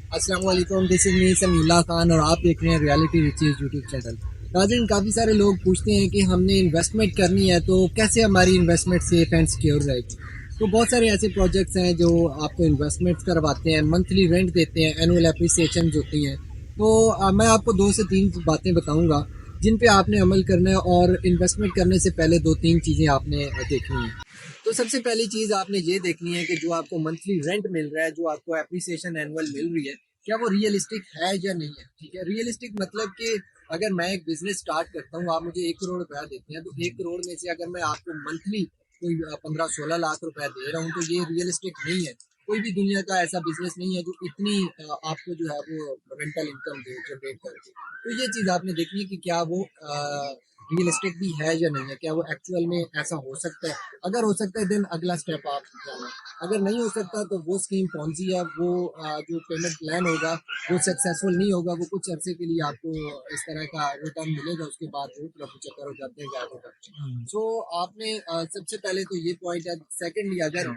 अस्सलाम वालेकुम, this is me Samiullah Khan और आप देख रहे हैं रियलिटी रिचेज़ यूट्यूब चैनल। नाज़रीन, काफ़ी सारे लोग पूछते हैं कि हमने इन्वेस्टमेंट करनी है तो कैसे हमारी इन्वेस्टमेंट सेफ एंड सिक्योर रहेगी। तो बहुत सारे ऐसे प्रोजेक्ट्स हैं जो आपको इन्वेस्टमेंट्स करवाते हैं, मंथली रेंट देते हैं, एनुअल एप्रिसिएशन होती हैं। तो मैं आपको 2 से 3 बातें बताऊँगा जिन पे आपने अमल करना है और इन्वेस्टमेंट करने से पहले 2-3 चीज़ें आपने देखनी हैं। तो सबसे पहली चीज़ आपने ये देखनी है कि जो आपको मंथली रेंट मिल रहा है, जो आपको एप्रिसिएशन एनुअल मिल रही है, क्या वो रियलिस्टिक है या नहीं है। ठीक है, रियलिस्टिक मतलब कि अगर मैं एक बिजनेस स्टार्ट करता हूँ, आप मुझे 1 करोड़ रुपया देते हैं, तो 1 करोड़ में से अगर मैं आपको मंथली कोई 15-16 लाख रुपया दे रहा हूँ तो ये रियलिस्टिक नहीं है। कोई भी दुनिया का ऐसा बिजनेस नहीं है जो इतनी आपको जो है वो रेंटल इनकम दे जनरेट करके। तो ये चीज़ आपने देखनी है कि क्या वो रियलिस्टिक भी है या नहीं है, क्या वो एक्चुअल में ऐसा हो सकता है। अगर हो सकता है देन अगला स्टेप आप जाना। अगर नहीं हो सकता तो वो स्कीम पॉन्जी है, वो जो पेमेंट प्लान होगा वो सक्सेसफुल नहीं होगा। वो कुछ अरसे के लिए आपको इस तरह का रिटर्न मिलेगा, उसके बाद वो प्रॉफिट चक्कर हो जाते हैं ज़्यादा। सो आपने सबसे पहले तो ये पॉइंट है। सेकेंडली अगर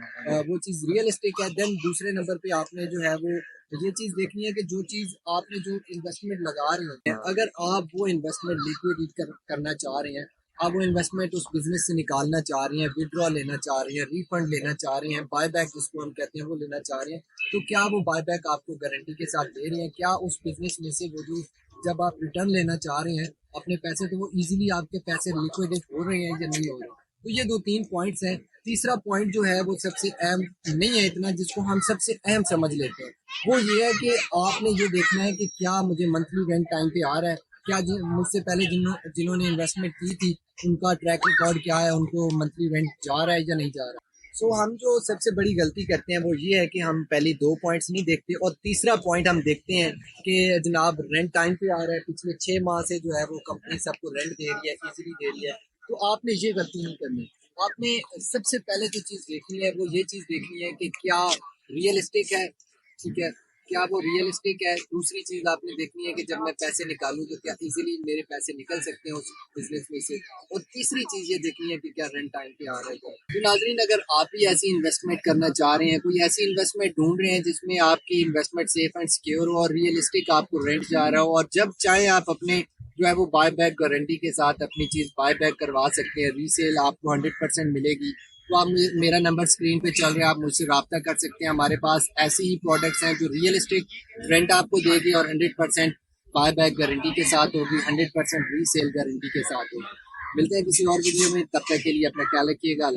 वो चीज़ रियलिस्टिक है देन दूसरे नंबर पे आपने जो है वो ये चीज़ देखनी है कि जो चीज़ आपने जो इन्वेस्टमेंट लगा रहे हैं, अगर आप वो इन्वेस्टमेंट लिक्विडेट करना चाह रहे हैं, आप वो इन्वेस्टमेंट उस बिजनेस से निकालना चाह रही हैं, विड्रॉ लेना चाह रही हैं, रिफंड लेना चाह रही हैं, बाय बैक जिसको हम कहते हैं वो लेना चाह रही हैं, तो क्या वो बाय बैक आपको गारंटी के साथ दे रही हैं। क्या उस बिजनेस में से वो जो जब आप रिटर्न लेना चाह रहे हैं अपने पैसे, तो वो इजीली आपके पैसे लिक्विडेट हो रहे हैं या नहीं हो रहे। तो ये 2-3 पॉइंट्स हैं। तीसरा पॉइंट जो है वो सबसे अहम नहीं है इतना, जिसको हम सबसे अहम समझ लेते हैं, वो ये है कि आपने ये देखना है कि क्या मुझे मंथली रेंट टाइम पे आ रहा है, क्या मुझसे पहले जिन्होंने इन्वेस्टमेंट की थी उनका ट्रैक रिकॉर्ड क्या है, उनको मंथली रेंट जा रहा है या नहीं जा रहा। सो हम जो सबसे बड़ी गलती करते हैं वो ये है कि हम पहले 2 पॉइंट्स नहीं देखते और तीसरा पॉइंट हम देखते हैं कि जनाब रेंट टाइम पे आ रहा है, पिछले 6 माह से जो है वो कंपनी सबको रेंट दे रही है, इजीली दे रही है। तो आपने ये गलती नहीं करनी। आपने सबसे पहले जो चीज़ देखनी है वो ये चीज़ देखनी है कि क्या रियलिस्टिक है। ठीक है, क्या वो रियलिस्टिक है। दूसरी चीज़ आपने देखनी है कि जब मैं पैसे निकालूं तो क्या इजीली मेरे पैसे निकल सकते हैं उस बिजनेस में से। और तीसरी चीज़ ये देखनी है कि क्या रेंट टाइम पे आ रहा है। तो नाजरीन, अगर आप भी ऐसी इन्वेस्टमेंट करना चाह रहे हैं, कोई ऐसी इन्वेस्टमेंट ढूंढ रहे हैं जिसमें आपकी इन्वेस्टमेंट सेफ एंड सिक्योर हो और रियलिस्टिक आपको रेंट जा रहा हो, और जब चाहे आप अपने जो है वो बाय बैक गारंटी के साथ अपनी चीज़ बाय बैक करवा सकते हैं, रीसेल आपको 100% मिलेगी, तो आप मेरा नंबर स्क्रीन पे चल रहा है, आप मुझसे रब्ता कर सकते हैं। हमारे पास ऐसे ही प्रोडक्ट्स हैं जो रियलिस्टिक रेंट आपको देगी और 100% बाय बैक गारंटी के साथ होगी, 100% रीसेल गारंटी के साथ होगी। मिलते हैं किसी और वीडियो में, तब तक के लिए अपना ख्याल रखिएगा।